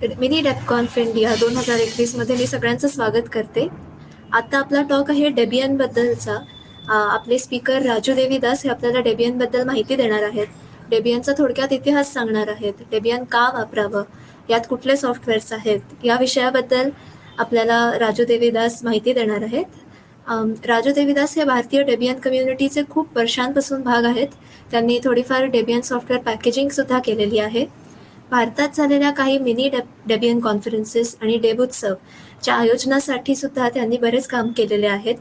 Mini डेप्कॉन्फ India 2021 मी सगळ्यांचं स्वागत करते. आता आपला टॉक आहे डेबियनबद्दलचा. आपले स्पीकर राजू देवीदास हे आपल्याला डेबियनबद्दल माहिती देणार आहेत. डेबियनचा थोडक्यात इतिहास सांगणार आहेत. डेबियन का वापरावं, यात कुठले सॉफ्टवेअर्स आहेत, या विषयाबद्दल आपल्याला राजू देवीदास माहिती देणार आहेत. राजू देवीदास हे भारतीय डेबियन कम्युनिटीचे खूप वर्षांपासून भाग आहेत. त्यांनी थोडीफार डेबियन सॉफ्टवेअर पॅकेजिंगसुद्धा केलेली आहे. भारतात झालेल्या काही मिनी डेबियन कॉन्फरन्सेस आणि डेबोत्सवच्या आयोजनासाठी सुद्धा त्यांनी बरेच काम केलेले आहेत.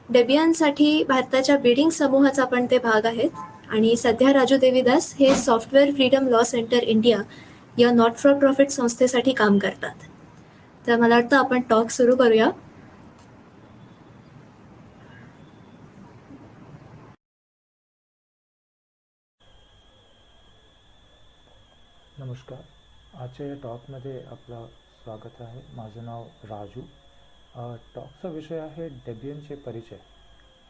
डेबियनसाठी भारताच्या बिडिंग समूहाचा पण ते भाग आहेत आणि सध्या राजू देवीदास हे software freedom law centre India या नॉट फॉर प्रॉफिट संस्थेसाठी काम करतात. तर मला वाटतं आपण टॉक सुरू करूया. नमस्कार. आजच्या या टॉकमध्ये आपलं स्वागत आहे. माझं नाव राजू. टॉकचा विषय आहे डेबियनचे परिचय,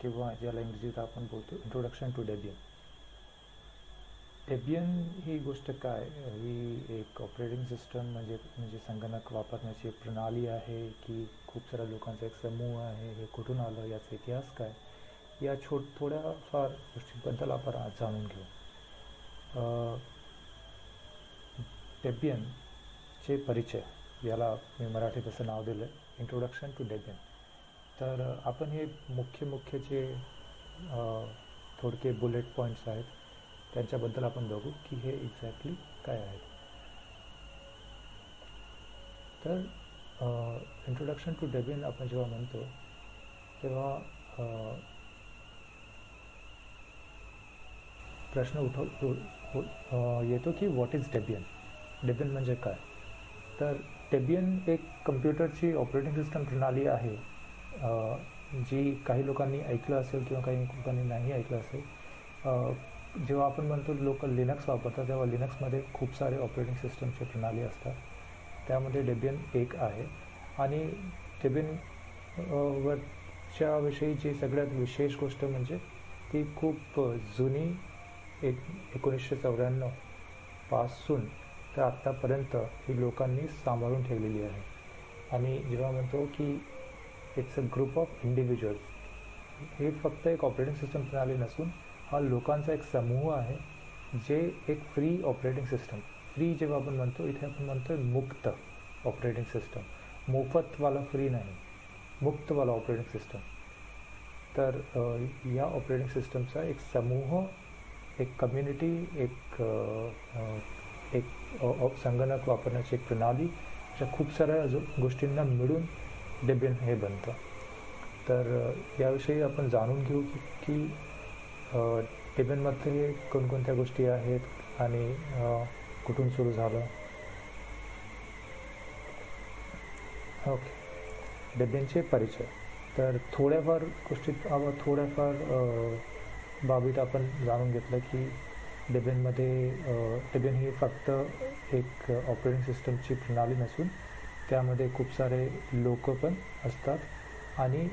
किंवा ज्याला इंग्रजीत आपण बोलतो इंट्रोडक्शन टू डेबियन. डेबियन ही गोष्ट काय, ही एक ऑपरेटिंग सिस्टम म्हणजे संगणक वापरण्याची प्रणाली आहे की खूप साऱ्या लोकांचा एक समूह आहे, हे कुठून आलं, याचा इतिहास काय, या थोड्याफार गोष्टींबद्दल आपण आज जाणून घेऊ. डेबियनचे परिचय, याला मी मराठीत असं नाव दिलं आहे, इंट्रोडक्शन टू डेबियन. तर आपण हे मुख्य जे थोडके बुलेट पॉईंट्स आहेत त्यांच्याबद्दल आपण बघू की हे एक्झॅक्टली काय आहेत. तर इंट्रोडक्शन टू डेबियन आपण जेव्हा म्हणतो तेव्हा प्रश्न येतो की व्हॉट इज डेबियन. डेबियन म्हणजे काय. तर डेबियन एक कम्प्युटरची ऑपरेटिंग सिस्टम प्रणाली आहे जी काही लोकांनी ऐकलं असेल किंवा काही लोकांनी नाही ऐकलं असेल. जेव्हा आपण म्हणतो लोक लिनक्स वापरतात तेव्हा लिनक्समध्ये खूप सारे ऑपरेटिंग सिस्टमची प्रणाली असतात, त्यामध्ये डेबियन एक आहे. आणि डेबियन वरच्या जी सगळ्यात विशेष गोष्ट म्हणजे ती खूप जुनी 1994 पासून तर आत्तापर्यंत ही लोकांनी सांभाळून ठेवलेली आहे. आणि जेव्हा म्हणतो की it's a group of individuals, हे फक्त एक ऑपरेटिंग सिस्टम प्रणाली नसून हा लोकांचा एक समूह आहे जे एक फ्री ऑपरेटिंग सिस्टम, फ्री जेव्हा आपण म्हणतो इथे आपण म्हणतो आहे मुक्त ऑपरेटिंग सिस्टम, मोफतवाला फ्री नाही, मुक्तवाला ऑपरेटिंग सिस्टम. तर या ऑपरेटिंग सिस्टमचा एक समूह, एक कम्युनिटी, एक संगणक वापरण्याची एक प्रणाली, अशा खूप साऱ्या गोष्टींना मिळून डेबियन हे बनतं. तर याविषयी आपण जाणून घेऊ की डेबियनमध्ये कोणकोणत्या गोष्टी आहेत आणि कुठून सुरू झालं. ओके, डेबियनचे परिचय. तर थोड्याफार बाबीत आपण जाणून घेतलं की डेबियन ही फक्त एक ऑपरेटिंग सिस्टमची प्रणाली नसून त्यामध्ये खूप सारे लोक पण असतात. आणि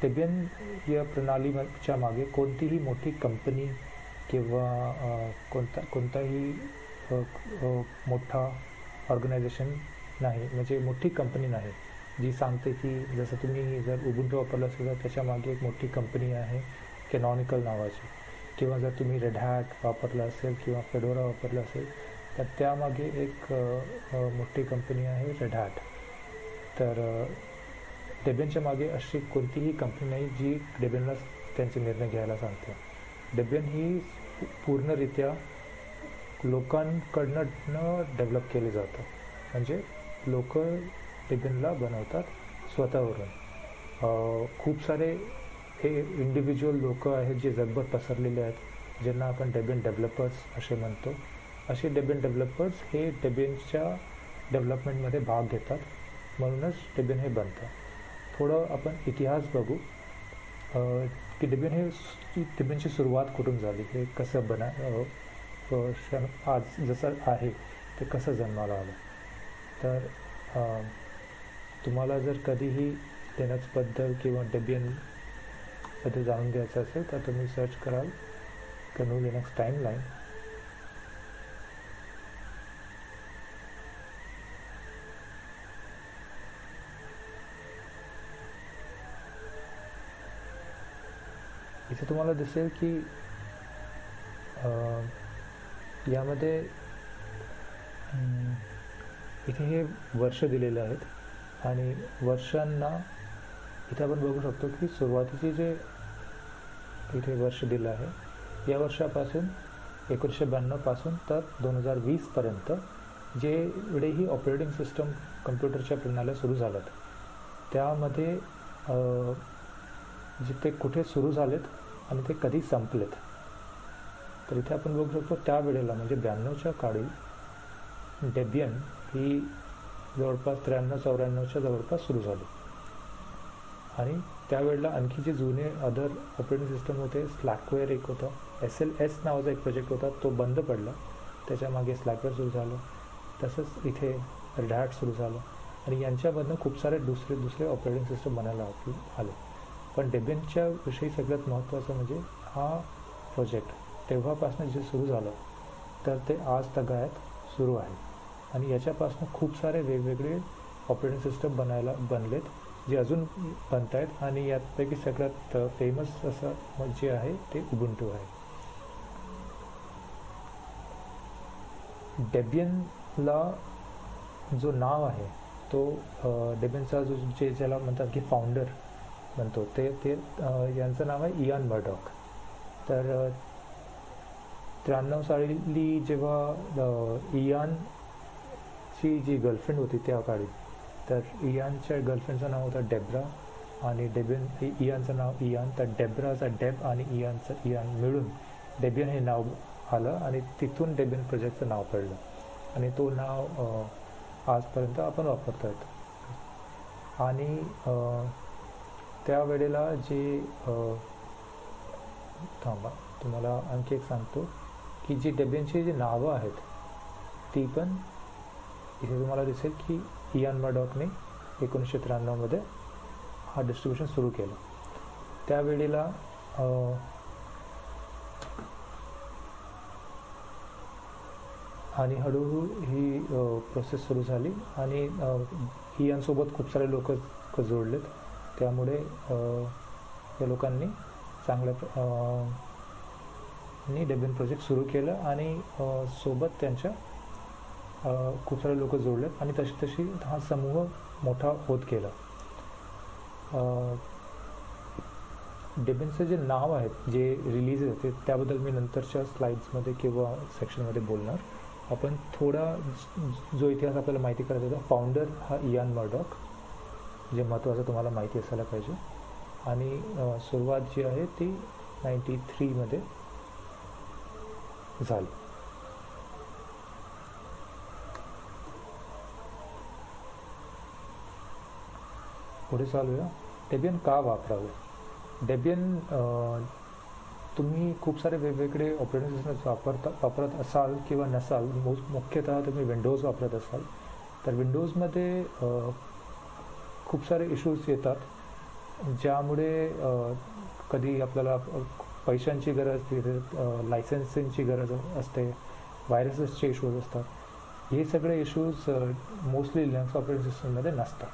डेबियन या प्रणालीच्या मागे कोणतीही मोठी कंपनी किंवा कोणताही मोठा ऑर्गनायझेशन नाही, म्हणजे मोठी कंपनी नाही जी सांगते की जसं तुम्ही जर उबुंटू वापरलं असेल तर त्याच्या मागे एक मोठी कंपनी आहे कॅनॉनिकल नावाची, किंवा जर तुम्ही रेड हॅट वापरलं असेल किंवा फेडोरा वापरलं असेल तर त्यामागे एक मोठी कंपनी आहे रेड हॅट. तर डेबियनच्या मागे अशी कोणतीही कंपनी नाही जी डेबियनला त्यांचे निर्णय घ्यायला सांगते. डेबियन ही पूर्णरित्या लोकांकडनं डेव्हलप केले जातं, म्हणजे लोक डेबियनला बनवतात स्वतःवरून. खूप सारे हे इंडिव्हिज्युअल लोक आहेत जे जगभर पसरलेले आहेत, ज्यांना आपण डेबियन डेव्हलपर्स असे म्हणतो. असे डेबियन डेव्हलपर्स हे डेबियनच्या डेव्हलपमेंटमध्ये भाग घेतात, म्हणूनच डेबियन हे बनतं. थोडं आपण इतिहास बघू की डेबियनची सुरुवात कुठून झाली, हे कसं आज जसं आहे ते कसं जन्माला आलं. तर तुम्हाला जर कधीही लिनक्सबद्दल किंवा डेबियनबद्दल जाणून घ्यायचं असेल तर तुम्ही सर्च कराल GNU लिनक्स टाईमलाईन. इथे तुम्हाला दिसेल की यामध्ये इथे हे वर्ष दिलेले आहेत आणि वर्षांना इथे आपण बघू शकतो की सुरुवातीचे जे इथे वर्ष दिलं आहे या वर्षापासून 1992 पासून तर 2020पर्यंत जेवढेही ऑपरेटिंग सिस्टम कम्प्युटरच्या प्रणाल्या सुरू झाल्यात त्यामध्ये जिथे कुठे सुरू झालेत आणि ते कधी संपलेत. तर इथे आपण बघू शकतो त्यावेळेला म्हणजे 92च्या काळी डेबियन ही जवळपास 93-94च्या जवळपास सुरू झाली आणि त्यावेळेला आणखी जे जुने अदर ऑपरेटिंग सिस्टम होते, स्लॅकवेअर एक होता, SLS नावाचा एक प्रोजेक्ट होता, तो बंद पडला. त्याच्या मागे स्लॅकवेअर सुरू झालं, तसंच इथे रेड हॅट सुरू झालं आणि यांच्यामधनं खूप सारे दुसरे ऑपरेटिंग सिस्टम बनायला आले. पण डेबियनच्या विषयी सगळ्यात महत्त्वाचं म्हणजे हा प्रोजेक्ट तेव्हापासून जे सुरू झालं तर ते आज तगायत सुरू आहे आणि याच्यापासून खूप सारे वेगवेगळे ऑपरेटिंग सिस्टम बनलेत जे अजून बनत आहेत आणि यापैकी सगळ्यात फेमस असं जे आहे ते उबुंटू आहे. डेबियनला जो नाव आहे तो डेबियनचा ज्याला म्हणतात की फाउंडर म्हणतो ते यांचं नाव आहे इयान मर्डॉक. तर 93 साली जेव्हा इयानची जी गर्लफ्रेंड होती त्या काळी, तर इयानच्या गर्लफ्रेंडचं नाव होतं डेब्रा आणि इयानचं नाव इयान, तर डेब्राचा डेब आणि इयानचं इयान मिळून डेबियन हे नाव आलं आणि तिथून डेबियन प्रोजेक्टचं नाव पडलं आणि तो नाव आजपर्यंत आपण वापरतो आहेत. आणि त्यावेळेला जे थांबा तुम्हाला आणखी एक सांगतो की जी डेबियनची जी नावं आहेत ती पण इथे तुम्हाला दिसेल की इयान मर्डॉकने 1993मध्ये हा डिस्ट्रीब्युशन सुरू केलं. त्यावेळेला आणि हळूहळू ही प्रोसेस सुरू झाली आणि इयानसोबत खूप सारे लोक जोडलेत. त्यामुळे या लोकांनी चांगल्या डेबियन प्रोजेक्ट सुरू केलं आणि सोबत त्यांच्या खूप सारे लोक जोडलेत आणि तशी हा समूह मोठा होत गेला. डेबियनचं जे नाव आहेत जे रिलीज होते त्याबद्दल मी नंतरच्या स्लाइड्समध्ये किंवा सेक्शनमध्ये बोलणार. आपण थोडा जो इतिहास आपल्याला माहिती करायचा होता, फाउंडर हा इयान मर्डॉक, जे महत्त्वाचं तुम्हाला माहिती असायला पाहिजे. आणि सुरुवात जी आहे ती 93मध्ये झाली. पुढे चालूया. डेबियन का वापरावे? डेबियन तुम्ही खूप सारे वेगवेगळे ऑपरेटिंग सिस्टम्स वापरत असाल किंवा नसाल. मुख्यतः तुम्ही विंडोज वापरत असाल तर विंडोजमध्ये खूप सारे इश्यूज येतात ज्यामुळे कधी आपल्याला पैशांची गरज, लायसन्सिंगची गरज असते, व्हायरसेसचे इश्यूज असतात. हे सगळे इश्यूज मोस्टली लिनक्स ऑपरेटिंग सिस्टममध्ये नसतात.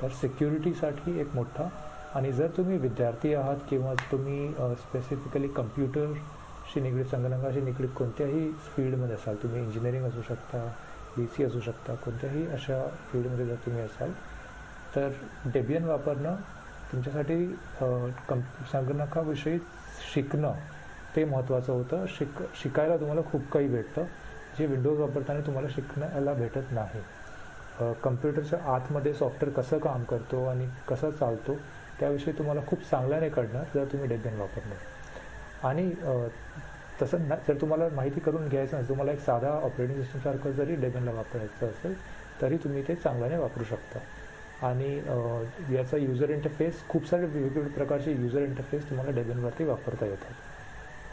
तर सिक्युरिटीसाठी एक मोठा, आणि जर तुम्ही विद्यार्थी आहात किंवा तुम्ही स्पेसिफिकली कम्प्युटरशी निगडीत, संगणकाशी निगडीत कोणत्याही फील्डमध्ये असाल, तुम्ही इंजिनिअरिंग असू शकता, BC असू शकता, कोणत्याही अशा फील्डमध्ये जर तुम्ही असाल तर डेबियन वापरणं तुमच्यासाठी संगणकाविषयी शिकणं ते महत्त्वाचं होतं. शिकायला तुम्हाला खूप काही भेटतं जे विंडोज वापरताना तुम्हाला शिकण्याला भेटत नाही. कम्प्युटरच्या आतमध्ये सॉफ्टवेअर कसं काम करतो आणि कसं चालतो त्याविषयी तुम्हाला खूप चांगल्याने कळणार जर तुम्ही डेबियन वापरणार. आणि तसं जर तुम्हाला माहिती करून घ्यायचं नसेल, तुम्हाला एक साधा ऑपरेटिंग सिस्टमसारखं जरी डेबियनला वापरायचं असेल तरी तुम्ही ते चांगल्याने वापरू शकता. आणि याचा युजर इंटरफेस, खूप सारे वेगवेगळ्या प्रकारचे युजर इंटरफेस तुम्हाला डेबियनवरती वापरता येतात.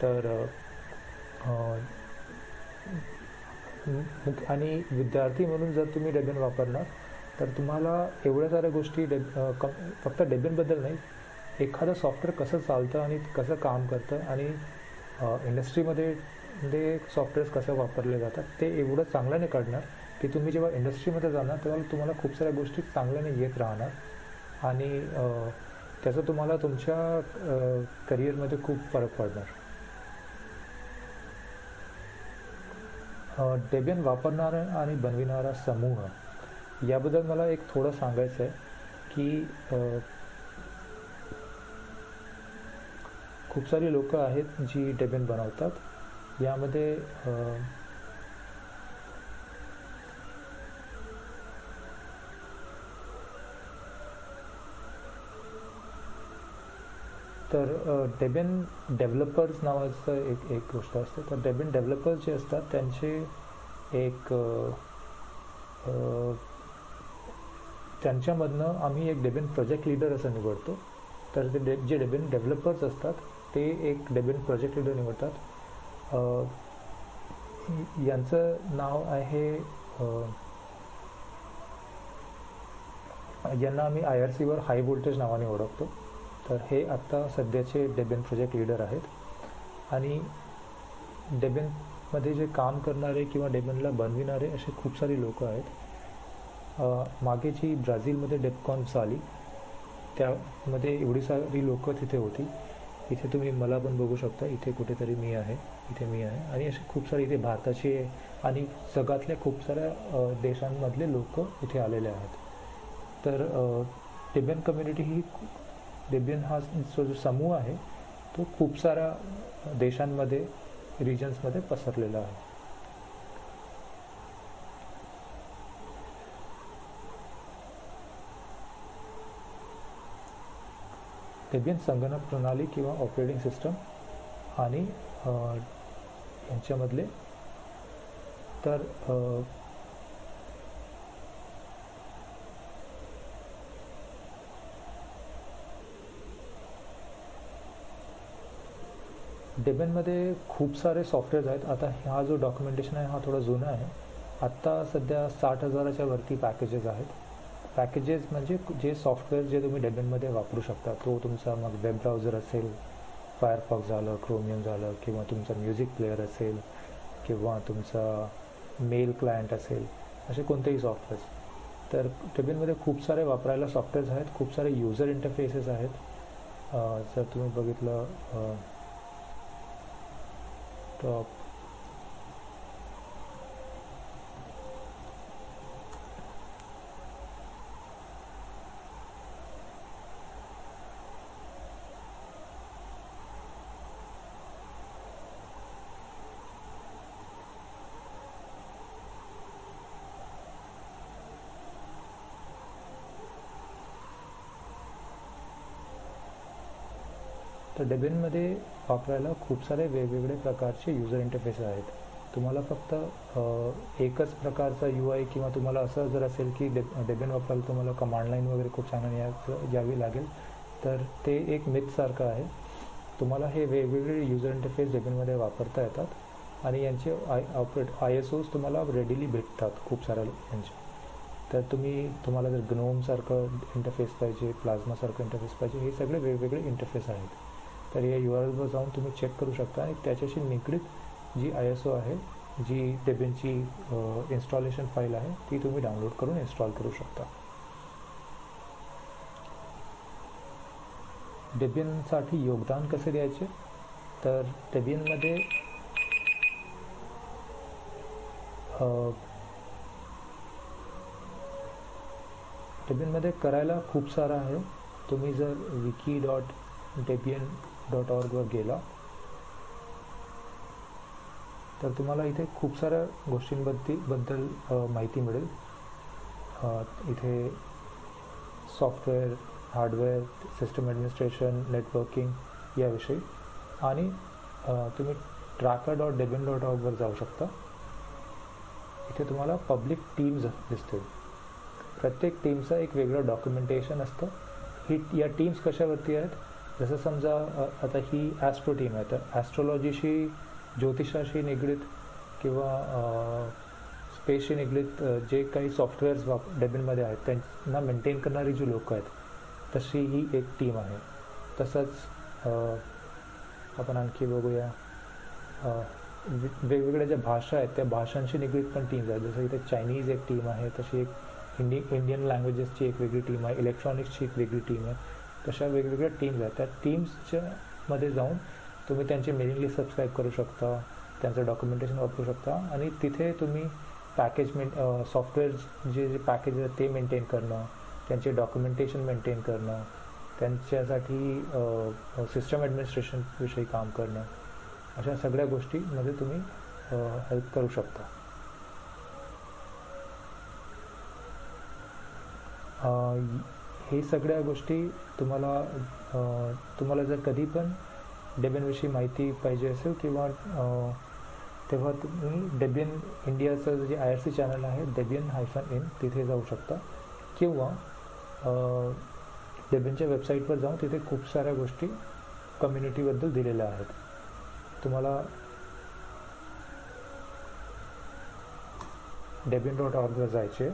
तर आणि विद्यार्थी म्हणून जर तुम्ही डेबियन वापरणार तर तुम्हाला एवढ्या साऱ्या गोष्टी फक्त डेबियनबद्दल नाही, एखादं सॉफ्टवेअर कसं चालतं आणि कसं काम करतं आणि इंडस्ट्रीमध्ये सॉफ्टवेअर्स कसं वापरले जातात ते एवढं चांगल्याने कळणार की तुम्ही जेव्हा इंडस्ट्रीमध्ये जाणार तेव्हा तुम्हाला खूप साऱ्या गोष्टी चांगल्याने येत राहणार. आणि त्याचा तुम्हाला तुमच्या करिअरमध्ये खूप फरक पडणार. डेबियन वापरणारा आणि बनविणारा समूह याबद्दल मला एक थोडं सांगायचं आहे की खूप सारी लोकं आहेत जी डेबियन बनवतात. यामध्ये डेबियन डेव्हलपर्स नावाचं एक गोष्ट असते. तर डेबियन डेव्हलपर्स जे असतात त्यांचे एक त्यांच्यामधनं आम्ही एक डेबियन प्रोजेक्ट लीडर असं निवडतो. तर ते जे डेबियन डेव्हलपर्स असतात ते एक डेबियन प्रोजेक्ट लीडर निवडतात. यांचं नाव आहे यांना आम्ही IRCवर हाय व्होल्टेज नावाने ओळखतो. तर हे आत्ता सध्याचे डेबियन प्रोजेक्ट लीडर आहेत. आणि डेबियनमध्ये जे काम करणारे किंवा डेबियनला बनविणारे असे खूप सारी लोकं आहेत. मागे जी ब्राझीलमध्ये डेबकॉन झाली त्यामध्ये एवढी सारी लोकं तिथे होती. इथे तुम्ही मला पण बघू शकता. इथे कुठेतरी मी आहे, इथे मी आहे. आणि असे खूप सारे इथे भारताचे आणि जगातल्या खूप साऱ्या देशांमधले लोक इथे आलेले आहेत. तर डेबियन कम्युनिटी ही डेबियन हा जो समूह आहे तो खूप साऱ्या देशांमध्ये रिजन्समध्ये पसरलेला आहे. डेबियन संगणक प्रणाली किंवा ऑपरेटिंग सिस्टम आणि यांच्यामधले तर डेबियनमध्ये खूप सारे सॉफ्टवेअर्स आहेत. आता हा जो डॉक्युमेंटेशन आहे हा थोडा जुना आहे. आत्ता सध्या 60,000च्या वरती पॅकेजेस आहेत. पॅकेजेस म्हणजे जे सॉफ्टवेअर जे तुम्ही डेबियनमध्ये वापरू शकता. तो तुमचा मग वेब ब्राउझर असेल, फायरफॉक्स झालं, क्रोमियम झालं, किंवा तुमचा म्युझिक प्लेअर असेल, किंवा तुमचा मेल क्लायंट असेल, असे कोणतेही सॉफ्टवेअर्स. तर डेबियनमध्ये खूप सारे वापरायला सॉफ्टवेअर्स आहेत. खूप सारे युजर इंटरफेसेस आहेत. जर तुम्ही बघितलं टॉप तर डेबियनमध्ये वापरायला खूप सारे वेगवेगळे प्रकारचे युजर इंटरफेस आहेत. तुम्हाला फक्त एकच प्रकारचा UI किंवा तुम्हाला असं जर असेल की डेबियन वापरायला तुम्हाला कमांड लाईन वगैरे खूप छान यावी लागेल तर ते एक मिथसारखं आहे. तुम्हाला हे वेगवेगळे युजर इंटरफेस डेबियनमध्ये वापरता येतात आणि यांचे ISOs तुम्हाला रेडीली भेटतात खूप साऱ्या यांचे. तर तुम्हाला जर ग्नोमसारखं इंटरफेस पाहिजे, प्लाझ्मासारखं इंटरफेस पाहिजे, हे सगळे वेगवेगळे इंटरफेस आहेत. तर या URLवर जाऊन तुम्ही चेक करू शकता आणि त्याच्याशी निगडीत जी ISO आहे, जी डेबियनची इन्स्टॉलेशन फाईल आहे, ती तुम्ही डाउनलोड करून इन्स्टॉल करू शकता. डेबियनसाठी योगदान कसे द्यायचे? तर डेबियनमध्ये करायला खूप सारं आहे. तुम्ही जर wiki.debian.org वर गेला तर तुम्हाला इथे खूप साऱ्या गोष्टींबद्दल माहिती मिळेल. इथे software, hardware, system administration, networking याविषयी. आणि तुम्ही tracker.debian.org वर जाऊ शकता. इथे तुम्हाला पब्लिक टीम्स दिसतील. प्रत्येक टीमचं एक वेगळं डॉक्युमेंटेशन असतं. या टीम्स कशावरती आहेत? जसं समजा आता ही ॲस्ट्रो टीम आहे, तर ॲस्ट्रॉलॉजीशी, ज्योतिषाशी निगडीत किंवा स्पेसशी निगडीत जे काही सॉफ्टवेअर्स डेबियनमध्ये आहेत त्यांना मेंटेन करणारी जी लोकं आहेत तशी ही एक टीम आहे. तसंच आपण आणखी बघूया वेगवेगळ्या ज्या भाषा आहेत त्या भाषांशी निगडीत पण टीम्स आहेत. जसं इथे चायनीज एक टीम आहे, तशी एक इंडियन लँग्वेजेसची एक वेगळी टीम आहे, इलेक्ट्रॉनिक्सची एक वेगळी टीम आहे. तशा वेगवेगळ्या टीम्स आहेत. त्या टीम्सच्या मध्ये जाऊन तुम्ही त्यांची मेलिंग लिस्ट सबस्क्राईब करू शकता, त्यांचं डॉक्युमेंटेशन वापरू शकता आणि तिथे तुम्ही पॅकेज सॉफ्टवेअर जे जे पॅकेज आहेत ते मेंटेन करणं, त्यांचे डॉक्युमेंटेशन मेंटेन करणं, त्यांच्यासाठी सिस्टम ॲडमिनिस्ट्रेशनविषयी काम करणं, अशा सगळ्या गोष्टीमध्ये तुम्ही हेल्प करू शकता. हे सगळ्या गोष्टी तुम्हाला जर कधी पण डेबियनविषयी माहिती पाहिजे असेल किंवा तेव्हा तुम्ही डेबियन इंडियाचं जे IRC चॅनल आहे debian-in तिथे जाऊ शकता किंवा डेबियनच्या वेबसाईटवर जाऊन तिथे खूप साऱ्या गोष्टी कम्युनिटीबद्दल दिलेल्या आहेत. तुम्हाला debian.org वर जायचे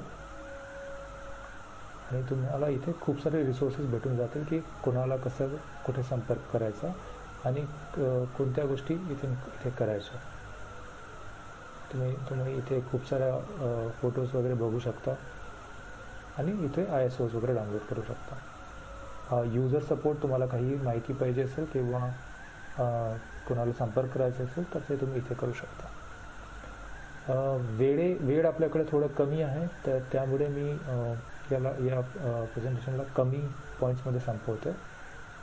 आणि तुम्हाला इथे खूप सारे रिसोर्सेस भेटून जातील की कोणाला कसं कुठे संपर्क करायचा आणि कोणत्या गोष्टी इथे करायच्या. तुम्ही इथे खूप साऱ्या फोटोज वगैरे बघू शकता आणि इथे ISOs वगैरे डाउनलोड करू शकता. यूजर सपोर्ट, तुम्हाला काही माहिती पाहिजे असेल किंवा कोणाला संपर्क करायचा असेल तर ते तुम्ही इथे करू शकता. वेळ आपल्याकडे थोडं कमी आहे, तर त्यामुळे मी या प्रेझेंटेशनला कमी पॉईंट्समध्ये संपवतो.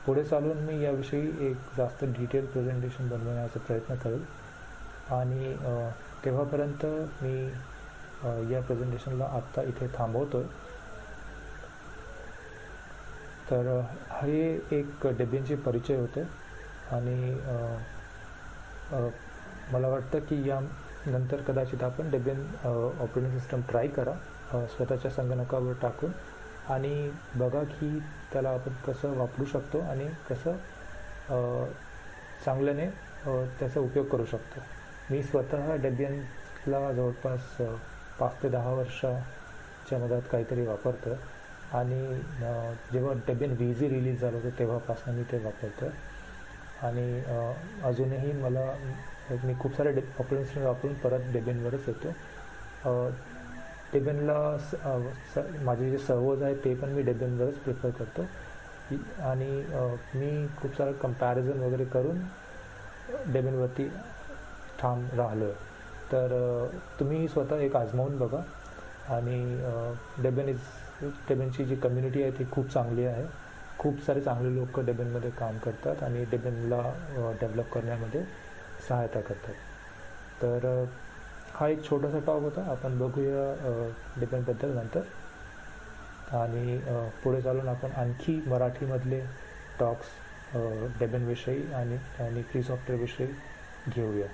पुढे चालून मी याविषयी एक जास्त डिटेल प्रेझेंटेशन बनवण्याचा प्रयत्न करेल आणि तेव्हापर्यंत मी या प्रेझेंटेशनला आत्ता इथे थांबवतो आहे. तर हे एक डेबियनचे परिचय होते आणि मला वाटतं की यानंतर कदाचित आपण डेबियन ऑपरेटिंग सिस्टम ट्राय करा स्वतःच्या संगणकावर टाकून आणि बघा की त्याला आपण कसं वापरू शकतो आणि कसं चांगल्याने त्याचा उपयोग करू शकतो. मी स्वतः डेबियनला जवळपास 5 ते 10 वर्षाच्या मधात काहीतरी वापरतो आणि जेव्हा डेबियन VZ रिलीज झालं होतं तेव्हापासून मी ते वापरतो आणि अजूनही मी खूप सारे ऑपरेटिंग सिस्टम वापरून परत डेबियनवरच येतो. डेबियनला माझे जे सर्व्हर्स आहेत ते पण मी डेबियनवरच प्रिफर करतो आणि मी खूप सारं कंपॅरिझन वगैरे करून डेबियनवरती ठाम राहिलो आहे. तर तुम्ही स्वतः एक आजमावून बघा आणि डेबियनची जी कम्युनिटी आहे ती खूप चांगली आहे. खूप सारे चांगले लोक डेबियनमध्ये काम करतात आणि डेबियनला डेव्हलप करण्यामध्ये सहायता करतात. तर हा एक छोटासा टॉक होता. आपण बघूया डेबियनबद्दल नंतर आणि पुढे चालून आपण आणखी मराठीमधले टॉक्स डेबियनविषयी आणि फ्री सॉफ्टवेअरविषयी घेऊया.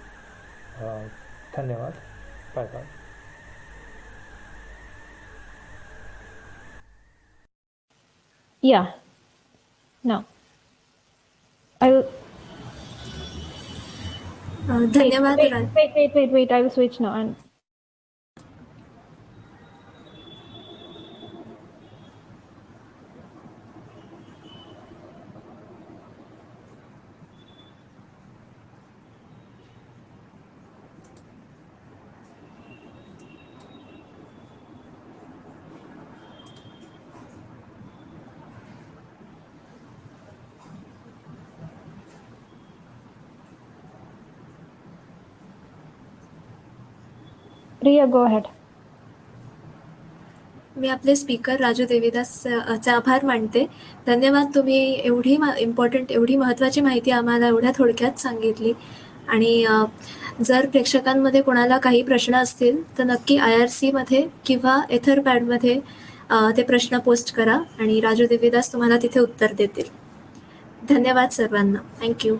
धन्यवाद. Bye bye. Yeah. No. I will धन्यवाद. wait. I will switch now. And Riya, go ahead. मी आपले स्पीकर राजू देवीदास चे आभार मानते. धन्यवाद. तुम्ही एवढी एवढी महत्त्वाची माहिती आम्हाला एवढ्या थोडक्यात सांगितली आणि जर प्रेक्षकांमध्ये कोणाला काही प्रश्न असतील तर नक्की IRC मध्ये किंवा एथरपॅडमध्ये ते प्रश्न पोस्ट करा आणि राजू देवीदास तुम्हाला तिथे उत्तर देतील. धन्यवाद सर्वांना. थँक्यू.